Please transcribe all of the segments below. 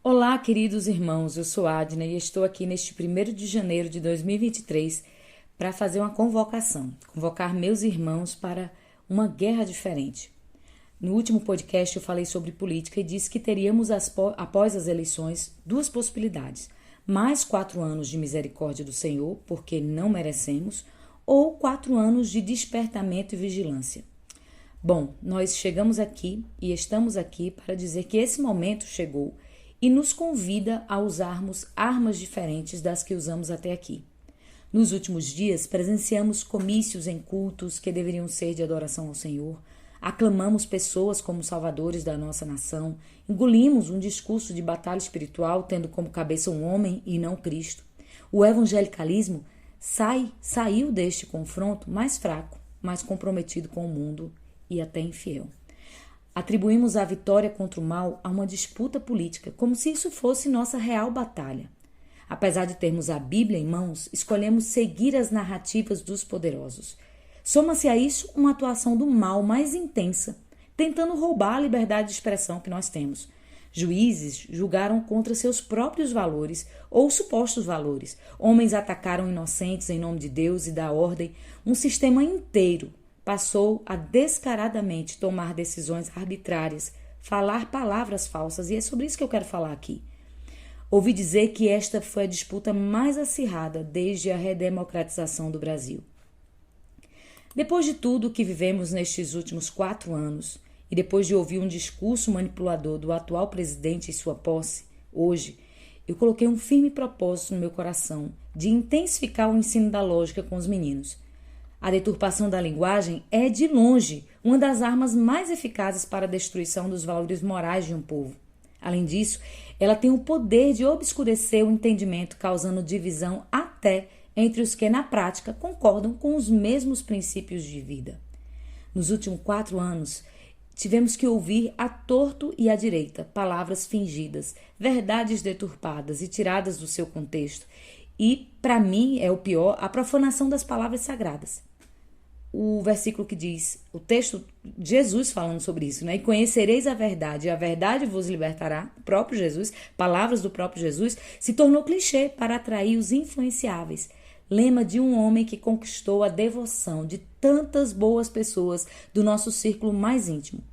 Olá, queridos irmãos, eu sou Adna e estou aqui neste 1º de janeiro de 2023 para fazer uma convocar meus irmãos para uma guerra diferente. No último podcast eu falei sobre política e disse que teríamos, após as eleições, duas possibilidades: mais 4 anos de misericórdia do Senhor, porque não merecemos, ou 4 anos de despertamento e vigilância. Bom, nós chegamos aqui e estamos aqui para dizer que esse momento chegou e nos convida a usarmos armas diferentes das que usamos até aqui. Nos últimos dias, presenciamos comícios em cultos que deveriam ser de adoração ao Senhor, aclamamos pessoas como salvadores da nossa nação, engolimos um discurso de batalha espiritual tendo como cabeça um homem e não Cristo. O evangelicalismo saiu deste confronto mais fraco, mais comprometido com o mundo e até infiel. Atribuímos a vitória contra o mal a uma disputa política, como se isso fosse nossa real batalha. Apesar de termos a Bíblia em mãos, escolhemos seguir as narrativas dos poderosos. Soma-se a isso uma atuação do mal mais intensa, tentando roubar a liberdade de expressão que nós temos. Juízes julgaram contra seus próprios valores ou supostos valores. Homens atacaram inocentes em nome de Deus e da ordem. Um sistema inteiro passou a descaradamente tomar decisões arbitrárias, falar palavras falsas, e é sobre isso que eu quero falar aqui. Ouvi dizer que esta foi a disputa mais acirrada desde a redemocratização do Brasil. Depois de tudo o que vivemos nestes últimos 4 anos, e depois de ouvir um discurso manipulador do atual presidente em sua posse, hoje, eu coloquei um firme propósito no meu coração de intensificar o ensino da lógica com os meninos. A deturpação da linguagem é, de longe, uma das armas mais eficazes para a destruição dos valores morais de um povo. Além disso, ela tem o poder de obscurecer o entendimento, causando divisão até entre os que, na prática, concordam com os mesmos princípios de vida. Nos últimos 4 anos, tivemos que ouvir à torto e à direita palavras fingidas, verdades deturpadas e tiradas do seu contexto. E, para mim, é o pior, a profanação das palavras sagradas. O versículo que diz, o texto de Jesus falando sobre isso, né? E conhecereis a verdade, e a verdade vos libertará, o próprio Jesus, palavras do próprio Jesus, se tornou clichê para atrair os influenciáveis. Lema de um homem que conquistou a devoção de tantas boas pessoas do nosso círculo mais íntimo.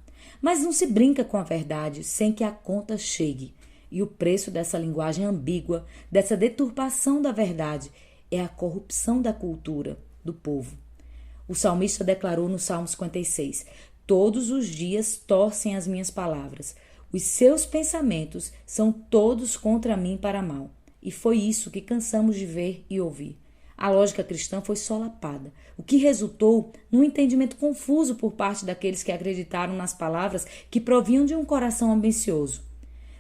Mas não se brinca com a verdade sem que a conta chegue. E o preço dessa linguagem ambígua, dessa deturpação da verdade, é a corrupção da cultura do povo. O salmista declarou no Salmo 56, todos os dias torcem as minhas palavras. Os seus pensamentos são todos contra mim para mal. E foi isso que cansamos de ver e ouvir. A lógica cristã foi solapada, o que resultou num entendimento confuso por parte daqueles que acreditaram nas palavras que provinham de um coração ambicioso.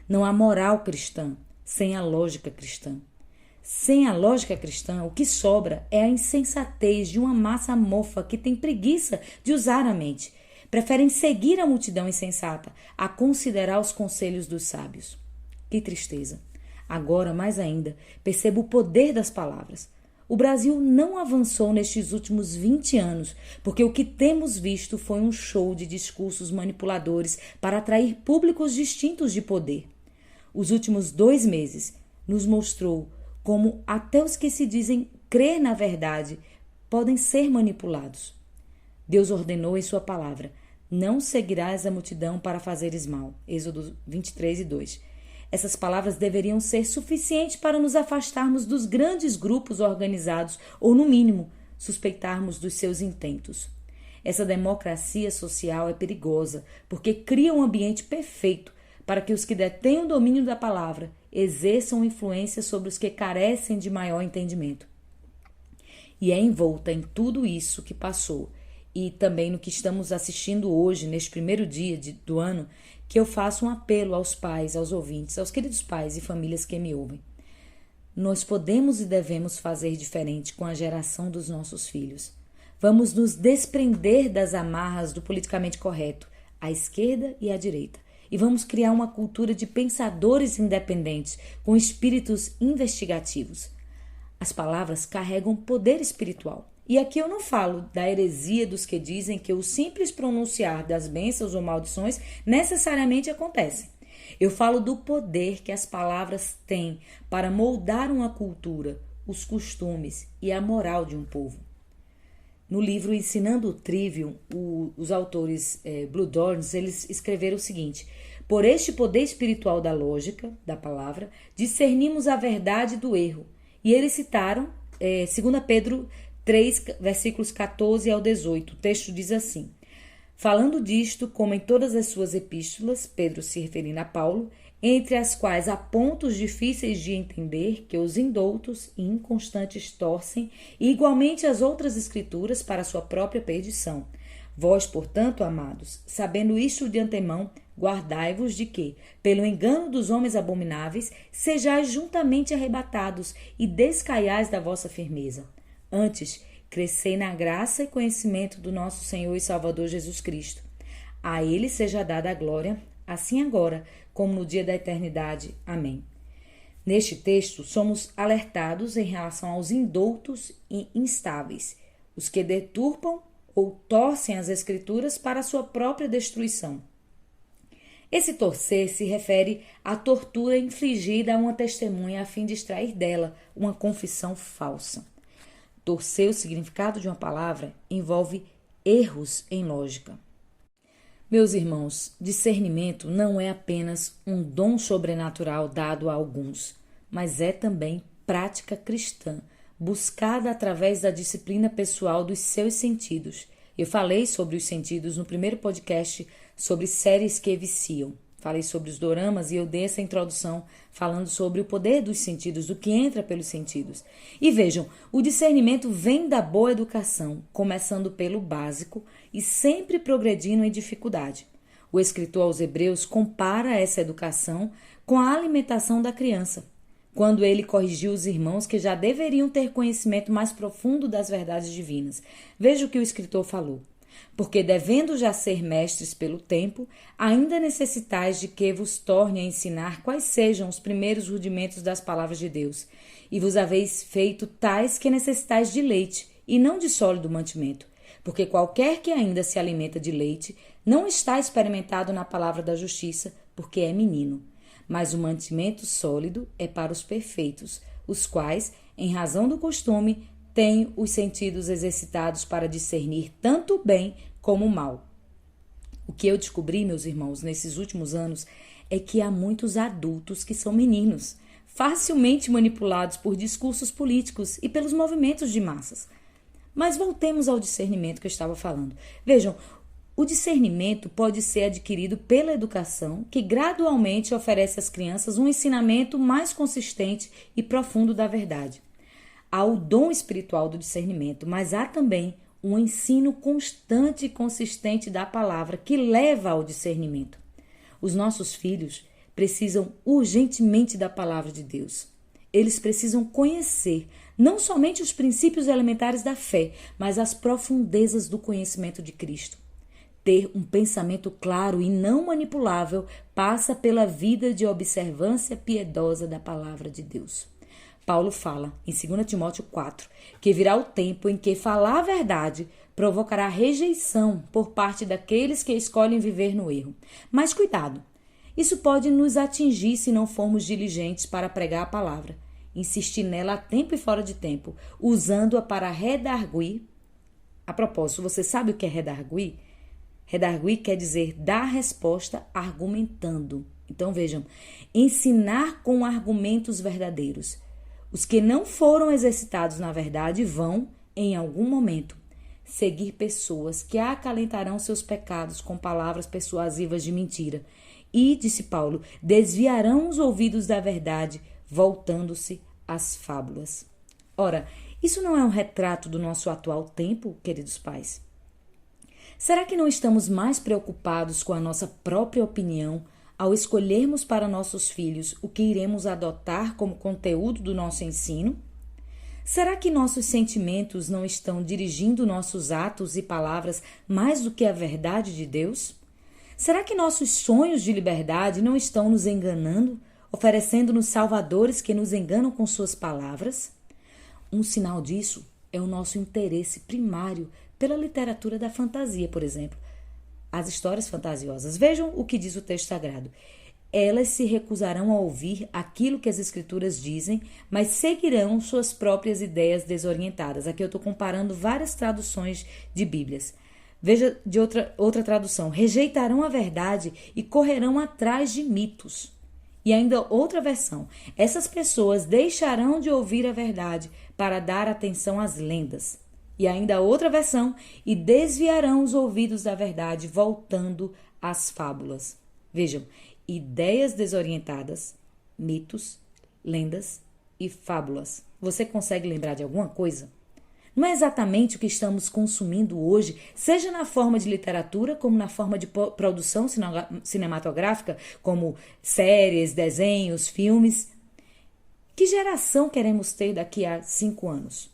Não há moral cristã sem a lógica cristã. Sem a lógica cristã, o que sobra é a insensatez de uma massa mofa que tem preguiça de usar a mente. Preferem seguir a multidão insensata a considerar os conselhos dos sábios. Que tristeza! Agora, mais ainda, percebo o poder das palavras. O Brasil não avançou nestes últimos 20 anos, porque o que temos visto foi um show de discursos manipuladores para atrair públicos distintos de poder. Os últimos 2 meses nos mostrou como até os que se dizem crer na verdade podem ser manipulados. Deus ordenou em sua palavra, não seguirás a multidão para fazeres mal. Êxodo 23:2. Essas palavras deveriam ser suficientes para nos afastarmos dos grandes grupos organizados ou, no mínimo, suspeitarmos dos seus intentos. Essa democracia social é perigosa porque cria um ambiente perfeito para que os que detêm o domínio da palavra exerçam influência sobre os que carecem de maior entendimento. E é envolta em tudo isso que passou e também no que estamos assistindo hoje, neste 1º dia do ano, que eu faço um apelo aos pais, aos ouvintes, aos queridos pais e famílias que me ouvem. Nós podemos e devemos fazer diferente com a geração dos nossos filhos. Vamos nos desprender das amarras do politicamente correto, à esquerda e à direita. E vamos criar uma cultura de pensadores independentes, com espíritos investigativos. As palavras carregam poder espiritual. E aqui eu não falo da heresia dos que dizem que o simples pronunciar das bênçãos ou maldições necessariamente acontecem. Eu falo do poder que as palavras têm para moldar uma cultura, os costumes e a moral de um povo. No livro Ensinando o Trivium, os autores Blue Dorns, eles escreveram o seguinte: por este poder espiritual da lógica, da palavra, discernimos a verdade do erro. E eles citaram 2 Pedro 3, versículos 14 ao 18. O texto diz assim: falando disto, como em todas as suas epístolas, Pedro se referindo a Paulo, entre as quais há pontos difíceis de entender que os indoutos e inconstantes torcem, e igualmente as outras escrituras para a sua própria perdição. Vós, portanto, amados, sabendo isto de antemão, guardai-vos de que, pelo engano dos homens abomináveis, sejais juntamente arrebatados e descaiais da vossa firmeza. Antes, crescei na graça e conhecimento do nosso Senhor e Salvador Jesus Cristo. A Ele seja dada a glória, assim agora, como no dia da eternidade. Amém. Neste texto, somos alertados em relação aos indoutos e instáveis, os que deturpam ou torcem as Escrituras para a sua própria destruição. Esse torcer se refere à tortura infligida a uma testemunha a fim de extrair dela uma confissão falsa. Torcer o significado de uma palavra envolve erros em lógica. Meus irmãos, discernimento não é apenas um dom sobrenatural dado a alguns, mas é também prática cristã, buscada através da disciplina pessoal dos seus sentidos. Eu falei sobre os sentidos no primeiro podcast sobre séries que viciam. Falei sobre os doramas e eu dei essa introdução falando sobre o poder dos sentidos, do que entra pelos sentidos. E vejam, o discernimento vem da boa educação, começando pelo básico e sempre progredindo em dificuldade. O escritor aos Hebreus compara essa educação com a alimentação da criança, quando ele corrigiu os irmãos que já deveriam ter conhecimento mais profundo das verdades divinas. Veja o que o escritor falou. Porque, devendo já ser mestres pelo tempo, ainda necessitais de que vos torne a ensinar quais sejam os primeiros rudimentos das palavras de Deus, e vos haveis feito tais que necessitais de leite, e não de sólido mantimento. Porque qualquer que ainda se alimenta de leite, não está experimentado na palavra da justiça, porque é menino. Mas o mantimento sólido é para os perfeitos, os quais, em razão do costume, têm os sentidos exercitados para discernir tanto o bem como o mal. O que eu descobri, meus irmãos, nesses últimos anos, é que há muitos adultos que são meninos, facilmente manipulados por discursos políticos e pelos movimentos de massas. Mas voltemos ao discernimento que eu estava falando. Vejam, o discernimento pode ser adquirido pela educação, que gradualmente oferece às crianças um ensinamento mais consistente e profundo da verdade. Há o dom espiritual do discernimento, mas há também um ensino constante e consistente da palavra que leva ao discernimento. Os nossos filhos precisam urgentemente da palavra de Deus. Eles precisam conhecer não somente os princípios elementares da fé, mas as profundezas do conhecimento de Cristo. Ter um pensamento claro e não manipulável passa pela vida de observância piedosa da palavra de Deus. Paulo fala, em 2 Timóteo 4, que virá o tempo em que falar a verdade provocará rejeição por parte daqueles que escolhem viver no erro. Mas cuidado, isso pode nos atingir se não formos diligentes para pregar a palavra, insistir nela a tempo e fora de tempo, usando-a para redarguir. A propósito, você sabe o que é redarguir? Redarguir quer dizer dar resposta argumentando. Então vejam, ensinar com argumentos verdadeiros. Os que não foram exercitados na verdade vão, em algum momento, seguir pessoas que acalentarão seus pecados com palavras persuasivas de mentira e, disse Paulo, desviarão os ouvidos da verdade, voltando-se às fábulas. Ora, isso não é um retrato do nosso atual tempo, queridos pais? Será que não estamos mais preocupados com a nossa própria opinião ao escolhermos para nossos filhos o que iremos adotar como conteúdo do nosso ensino? Será que nossos sentimentos não estão dirigindo nossos atos e palavras mais do que a verdade de Deus? Será que nossos sonhos de liberdade não estão nos enganando, oferecendo-nos salvadores que nos enganam com suas palavras? Um sinal disso é o nosso interesse primário pela literatura da fantasia, por exemplo. As histórias fantasiosas. Vejam o que diz o texto sagrado. elas se recusarão a ouvir aquilo que as Escrituras dizem, mas seguirão suas próprias ideias desorientadas. Aqui eu estou comparando várias traduções de Bíblias. Veja de outra tradução. Rejeitarão a verdade e correrão atrás de mitos. E ainda outra versão. Essas pessoas deixarão de ouvir a verdade para dar atenção às lendas. E ainda outra versão. E desviarão os ouvidos da verdade, voltando às fábulas. Vejam. Ideias desorientadas, mitos, lendas e fábulas. Você consegue lembrar de alguma coisa? Não é exatamente o que estamos consumindo hoje, seja na forma de literatura, como na forma de produção cinematográfica, como séries, desenhos, filmes. Que geração queremos ter daqui a 5 anos?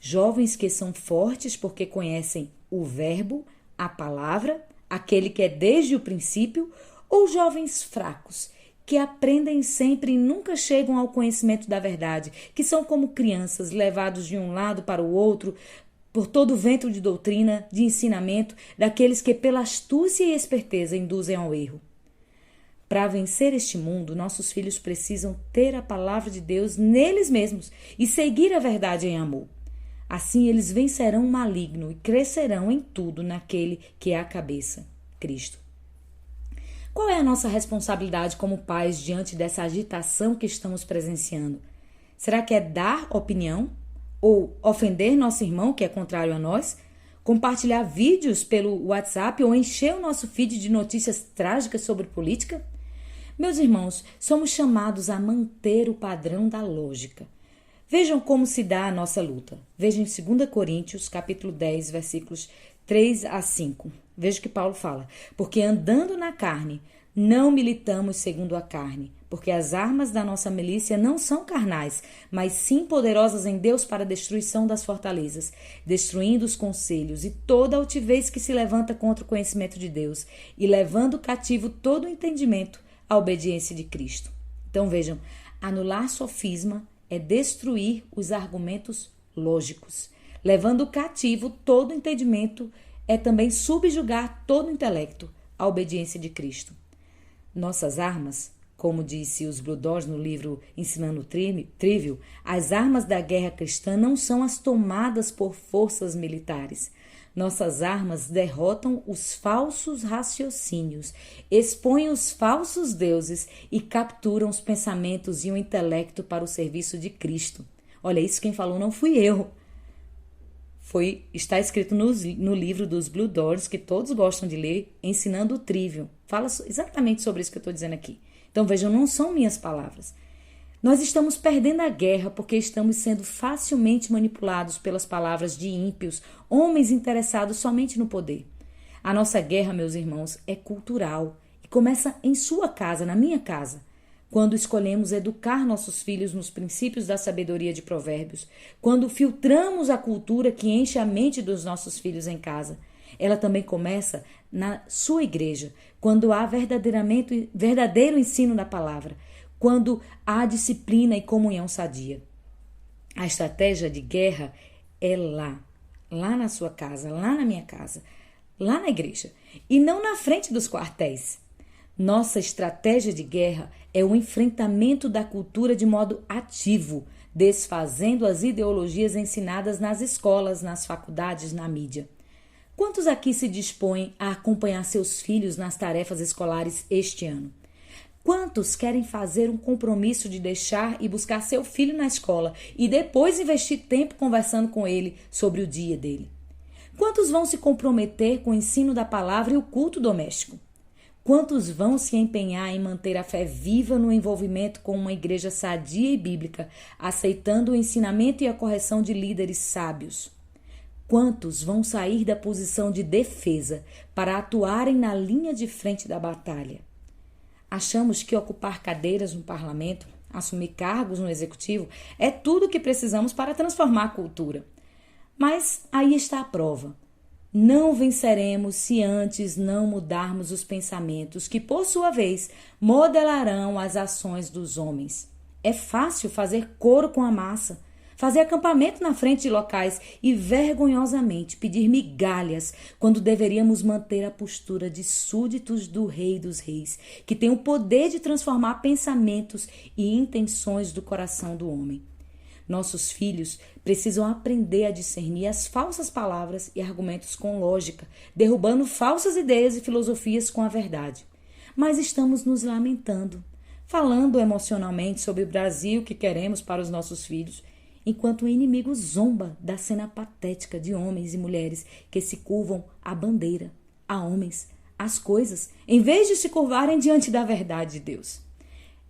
Jovens que são fortes porque conhecem o verbo, a palavra, aquele que é desde o princípio, ou jovens fracos, que aprendem sempre e nunca chegam ao conhecimento da verdade, que são como crianças levados de um lado para o outro por todo o vento de doutrina, de ensinamento, daqueles que pela astúcia e esperteza induzem ao erro. Para vencer este mundo, nossos filhos precisam ter a palavra de Deus neles mesmos e seguir a verdade em amor. Assim eles vencerão o maligno e crescerão em tudo naquele que é a cabeça, Cristo. Qual é a nossa responsabilidade como pais diante dessa agitação que estamos presenciando? Será que é dar opinião? Ou ofender nosso irmão que é contrário a nós? Compartilhar vídeos pelo WhatsApp ou encher o nosso feed de notícias trágicas sobre política? Meus irmãos, somos chamados a manter o padrão da lógica. Vejam como se dá a nossa luta. Vejam em 2 Coríntios, capítulo 10, versículos 3 a 5. Veja o que Paulo fala. Porque andando na carne, não militamos segundo a carne, porque as armas da nossa milícia não são carnais, mas sim poderosas em Deus para a destruição das fortalezas, destruindo os conselhos e toda altivez que se levanta contra o conhecimento de Deus, e levando cativo todo o entendimento à obediência de Cristo. Então vejam, anular sofisma é destruir os argumentos lógicos. Levando cativo todo o entendimento é também subjugar todo o intelecto à obediência de Cristo. Nossas armas, como disse os Blue Doors no livro Ensinando Trivial, as armas da guerra cristã não são as tomadas por forças militares. Nossas armas derrotam os falsos raciocínios, expõem os falsos deuses e capturam os pensamentos e o intelecto para o serviço de Cristo. Olha, isso quem falou não fui eu. Está escrito no livro dos Blue Doors, que todos gostam de ler, Ensinando o Trivial. Fala exatamente sobre isso que eu estou dizendo aqui. Então vejam, não são minhas palavras. Nós estamos perdendo a guerra porque estamos sendo facilmente manipulados pelas palavras de ímpios, homens interessados somente no poder. A nossa guerra, meus irmãos, é cultural e começa em sua casa, na minha casa. Quando escolhemos educar nossos filhos nos princípios da sabedoria de Provérbios, quando filtramos a cultura que enche a mente dos nossos filhos em casa, ela também começa na sua igreja, quando há verdadeiro ensino da palavra, quando há disciplina e comunhão sadia. A estratégia de guerra é lá na sua casa, lá na minha casa, lá na igreja, e não na frente dos quartéis. Nossa estratégia de guerra é o enfrentamento da cultura de modo ativo, desfazendo as ideologias ensinadas nas escolas, nas faculdades, na mídia. Quantos aqui se dispõem a acompanhar seus filhos nas tarefas escolares este ano? Quantos querem fazer um compromisso de deixar e buscar seu filho na escola e depois investir tempo conversando com ele sobre o dia dele? Quantos vão se comprometer com o ensino da palavra e o culto doméstico? Quantos vão se empenhar em manter a fé viva no envolvimento com uma igreja sadia e bíblica, aceitando o ensinamento e a correção de líderes sábios? Quantos vão sair da posição de defesa para atuarem na linha de frente da batalha? Achamos que ocupar cadeiras no parlamento, assumir cargos no executivo, é tudo o que precisamos para transformar a cultura. Mas aí está a prova. Não venceremos se antes não mudarmos os pensamentos que, por sua vez, modelarão as ações dos homens. É fácil fazer coro com a massa, fazer acampamento na frente de locais e vergonhosamente pedir migalhas quando deveríamos manter a postura de súditos do Rei dos Reis, que tem o poder de transformar pensamentos e intenções do coração do homem. Nossos filhos precisam aprender a discernir as falsas palavras e argumentos com lógica, derrubando falsas ideias e filosofias com a verdade. Mas estamos nos lamentando, falando emocionalmente sobre o Brasil que queremos para os nossos filhos, enquanto o inimigo zomba da cena patética de homens e mulheres que se curvam à bandeira, a homens, às coisas, em vez de se curvarem diante da verdade de Deus.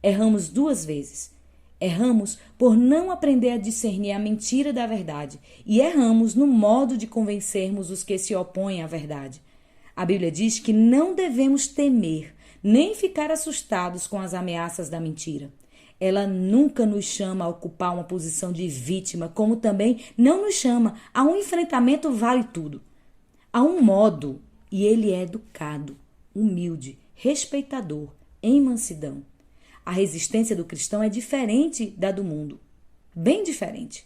Erramos 2 vezes. Erramos por não aprender a discernir a mentira da verdade e erramos no modo de convencermos os que se opõem à verdade. A Bíblia diz que não devemos temer nem ficar assustados com as ameaças da mentira. Ela nunca nos chama a ocupar uma posição de vítima, como também não nos chama a um enfrentamento vale tudo. Há um modo, e ele é educado, humilde, respeitador, em mansidão. A resistência do cristão é diferente da do mundo, bem diferente.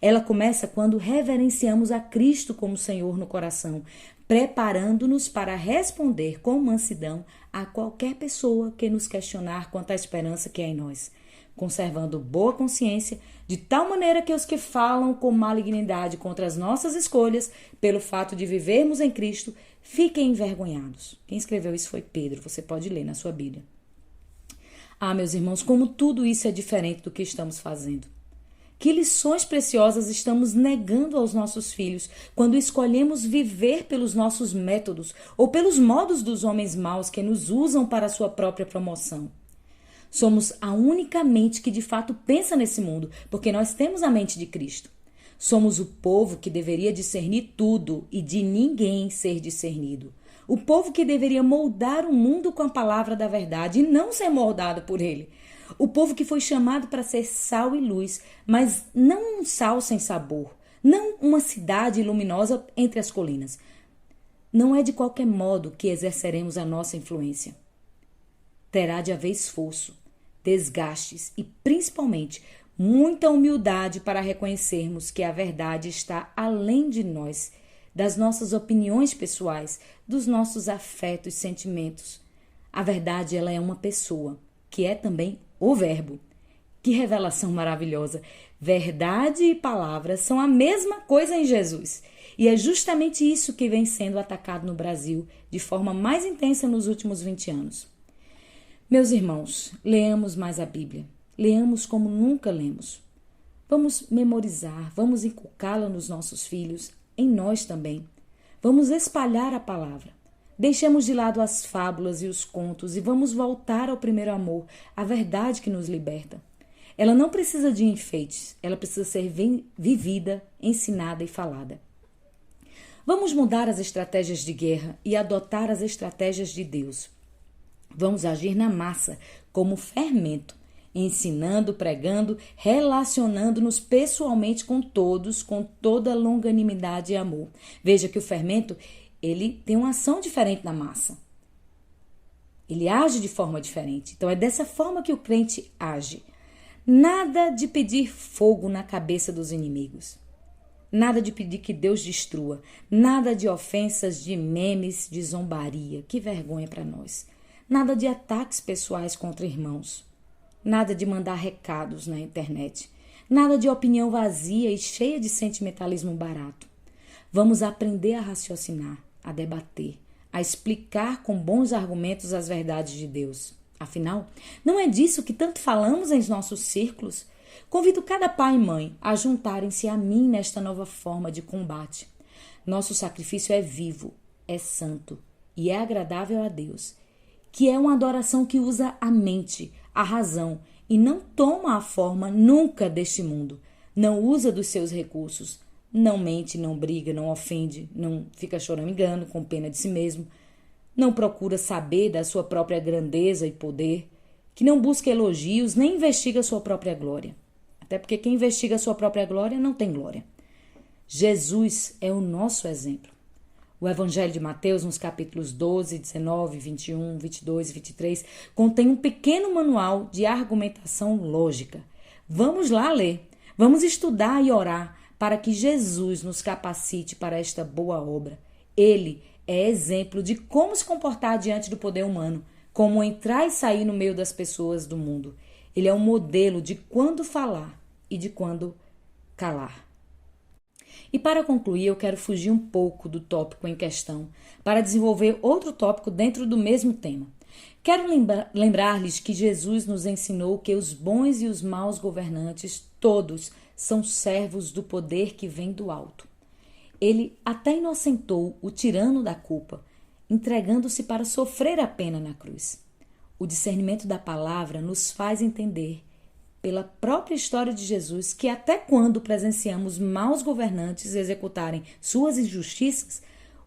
Ela começa quando reverenciamos a Cristo como Senhor no coração, preparando-nos para responder com mansidão a qualquer pessoa que nos questionar quanto à esperança que é em nós, conservando boa consciência, de tal maneira que os que falam com malignidade contra as nossas escolhas, pelo fato de vivermos em Cristo, fiquem envergonhados. Quem escreveu isso foi Pedro, você pode ler na sua Bíblia. Ah, meus irmãos, como tudo isso é diferente do que estamos fazendo. Que lições preciosas estamos negando aos nossos filhos quando escolhemos viver pelos nossos métodos ou pelos modos dos homens maus que nos usam para a sua própria promoção. Somos a única mente que de fato pensa nesse mundo, porque nós temos a mente de Cristo. Somos o povo que deveria discernir tudo e de ninguém ser discernido. O povo que deveria moldar o mundo com a palavra da verdade e não ser moldado por ele. O povo que foi chamado para ser sal e luz, mas não um sal sem sabor. Não uma cidade luminosa entre as colinas. Não é de qualquer modo que exerceremos a nossa influência. Terá de haver esforço, desgastes e, principalmente, muita humildade para reconhecermos que a verdade está além de nós, das nossas opiniões pessoais, dos nossos afetos e sentimentos. A verdade, ela é uma pessoa, que é também o Verbo. Que revelação maravilhosa! Verdade e palavra são a mesma coisa em Jesus. E é justamente isso que vem sendo atacado no Brasil de forma mais intensa nos últimos 20 anos. Meus irmãos, leamos mais a Bíblia. Leamos como nunca lemos. Vamos memorizar, vamos inculcá-la nos nossos filhos, em nós também. Vamos espalhar a palavra. Deixemos de lado as fábulas e os contos e vamos voltar ao primeiro amor, a verdade que nos liberta. Ela não precisa de enfeites, ela precisa ser vivida, ensinada e falada. Vamos mudar as estratégias de guerra e adotar as estratégias de Deus. Vamos agir na massa, como fermento, ensinando, pregando, relacionando-nos pessoalmente com todos, com toda longanimidade e amor. Veja que o fermento, ele tem uma ação diferente na massa. Ele age de forma diferente. Então é dessa forma que o crente age. Nada de pedir fogo na cabeça dos inimigos. Nada de pedir que Deus destrua. Nada de ofensas, de memes, de zombaria. Que vergonha para nós. Nada de ataques pessoais contra irmãos. Nada de mandar recados na internet. Nada de opinião vazia e cheia de sentimentalismo barato. Vamos aprender a raciocinar, a debater, a explicar com bons argumentos as verdades de Deus. Afinal, não é disso que tanto falamos em nossos círculos? Convido cada pai e mãe a juntarem-se a mim nesta nova forma de combate. Nosso sacrifício é vivo, é santo e é agradável a Deus, que é uma adoração que usa a mente, a razão e não toma a forma nunca deste mundo, não usa dos seus recursos, não mente, não briga, não ofende, não fica choramingando com pena de si mesmo, não procura saber da sua própria grandeza e poder, que não busca elogios nem investiga sua própria glória. Até porque quem investiga a sua própria glória não tem glória. Jesus é o nosso exemplo. O Evangelho de Mateus, nos capítulos 12, 19, 21, 22 e 23, contém um pequeno manual de argumentação lógica. Vamos lá ler. Vamos estudar e orar para que Jesus nos capacite para esta boa obra. Ele é exemplo de como se comportar diante do poder humano, como entrar e sair no meio das pessoas do mundo. Ele é um modelo de quando falar e de quando calar. E para concluir, eu quero fugir um pouco do tópico em questão para desenvolver outro tópico dentro do mesmo tema. Quero lembrar-lhes que Jesus nos ensinou que os bons e os maus governantes, todos, são servos do poder que vem do alto. Ele até inocentou o tirano da culpa, entregando-se para sofrer a pena na cruz. O discernimento da palavra nos faz entender, pela própria história de Jesus, que até quando presenciamos maus governantes executarem suas injustiças,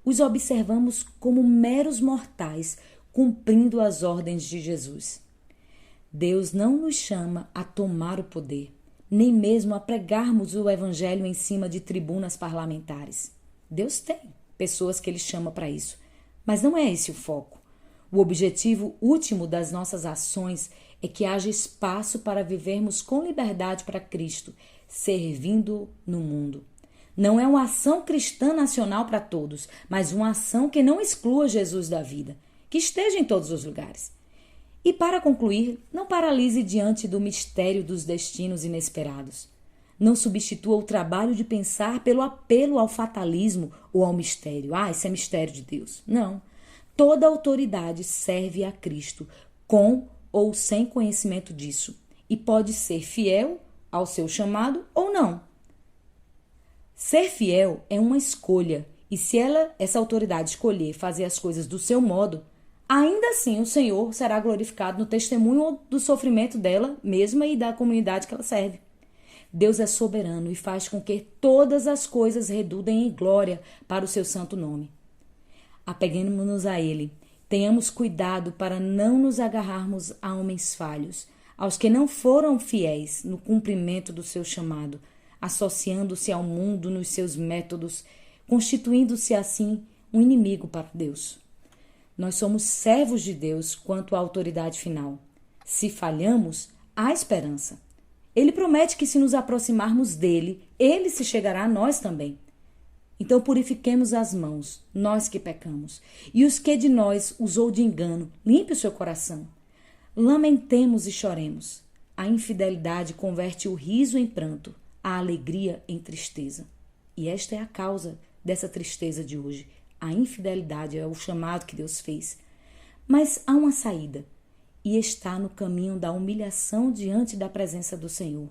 os observamos como meros mortais, cumprindo as ordens de Jesus. Deus não nos chama a tomar o poder, nem mesmo a pregarmos o evangelho em cima de tribunas parlamentares. Deus tem pessoas que Ele chama para isso, mas não é esse o foco. O objetivo último das nossas ações é que haja espaço para vivermos com liberdade para Cristo, servindo no mundo. Não é uma ação cristã nacional para todos, mas uma ação que não exclua Jesus da vida, que esteja em todos os lugares. E para concluir, não paralise diante do mistério dos destinos inesperados. Não substitua o trabalho de pensar pelo apelo ao fatalismo ou ao mistério. Isso é mistério de Deus. Não. Toda autoridade serve a Cristo, com ou sem conhecimento disso, e pode ser fiel ao seu chamado ou não. Ser fiel é uma escolha, e se essa autoridade escolher fazer as coisas do seu modo, ainda assim o Senhor será glorificado no testemunho do sofrimento dela mesma e da comunidade que ela serve. Deus é soberano e faz com que todas as coisas redundem em glória para o seu santo nome. Apeguemos-nos a Ele. Tenhamos cuidado para não nos agarrarmos a homens falhos, aos que não foram fiéis no cumprimento do seu chamado, associando-se ao mundo nos seus métodos, constituindo-se assim um inimigo para Deus. Nós somos servos de Deus quanto à autoridade final. Se falhamos, há esperança. Ele promete que se nos aproximarmos dele, ele se chegará a nós também. Então purifiquemos as mãos, nós que pecamos, e os que de nós usou de engano, limpe o seu coração. Lamentemos e choremos. A infidelidade converte o riso em pranto, a alegria em tristeza. E esta é a causa dessa tristeza de hoje. A infidelidade é o chamado que Deus fez. Mas há uma saída, e está no caminho da humilhação diante da presença do Senhor.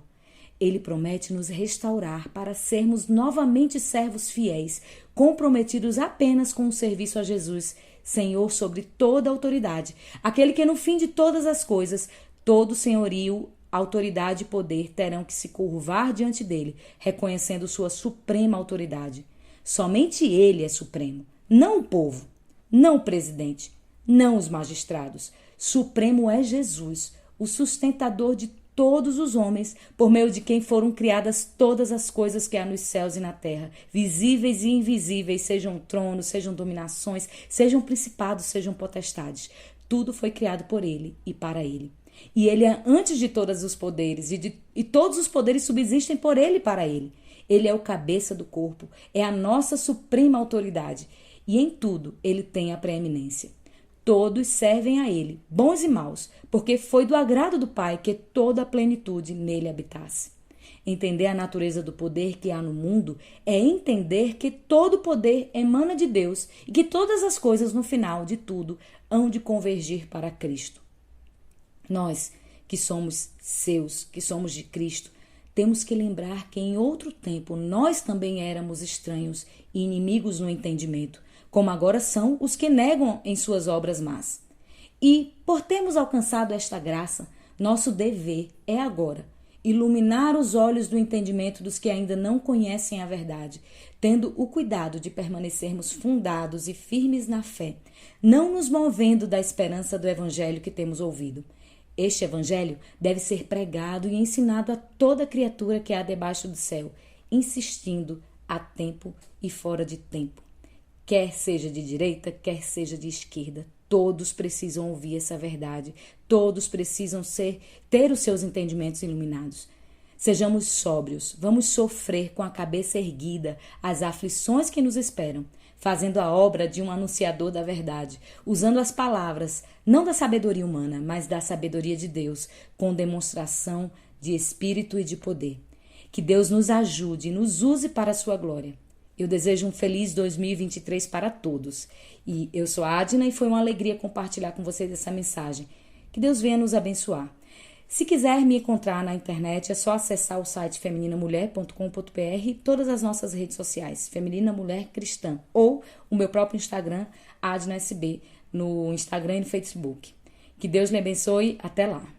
Ele promete nos restaurar para sermos novamente servos fiéis, comprometidos apenas com o serviço a Jesus, Senhor sobre toda a autoridade, aquele que no fim de todas as coisas, todo senhorio, autoridade e poder terão que se curvar diante dele, reconhecendo sua suprema autoridade. Somente ele é supremo, não o povo, não o presidente, não os magistrados. Supremo é Jesus, o sustentador de todos os homens, por meio de quem foram criadas todas as coisas que há nos céus e na terra, visíveis e invisíveis, sejam tronos, sejam dominações, sejam principados, sejam potestades. Tudo foi criado por ele e para ele. E ele é antes de todos os poderes, e todos os poderes subsistem por ele e para ele. Ele é o cabeça do corpo, é a nossa suprema autoridade, e em tudo ele tem a preeminência. Todos servem a ele, bons e maus, porque foi do agrado do Pai que toda a plenitude nele habitasse. Entender a natureza do poder que há no mundo é entender que todo poder emana de Deus e que todas as coisas, no final de tudo, hão de convergir para Cristo. Nós, que somos seus, que somos de Cristo, temos que lembrar que em outro tempo nós também éramos estranhos e inimigos no entendimento, como agora são os que negam em suas obras más. E, por termos alcançado esta graça, nosso dever é agora iluminar os olhos do entendimento dos que ainda não conhecem a verdade, tendo o cuidado de permanecermos fundados e firmes na fé, não nos movendo da esperança do evangelho que temos ouvido. Este evangelho deve ser pregado e ensinado a toda criatura que há debaixo do céu, insistindo a tempo e fora de tempo. Quer seja de direita, quer seja de esquerda, todos precisam ouvir essa verdade, todos precisam ter os seus entendimentos iluminados. Sejamos sóbrios, vamos sofrer com a cabeça erguida as aflições que nos esperam, fazendo a obra de um anunciador da verdade, usando as palavras, não da sabedoria humana, mas da sabedoria de Deus, com demonstração de espírito e de poder. Que Deus nos ajude e nos use para a sua glória. Eu desejo um feliz 2023 para todos. E eu sou a Adna e foi uma alegria compartilhar com vocês essa mensagem. Que Deus venha nos abençoar. Se quiser me encontrar na internet, é só acessar o site femininamulher.com.br e todas as nossas redes sociais, Feminina Mulher Cristã, ou o meu próprio Instagram, AdnaSB, no Instagram e no Facebook. Que Deus lhe abençoe. Até lá.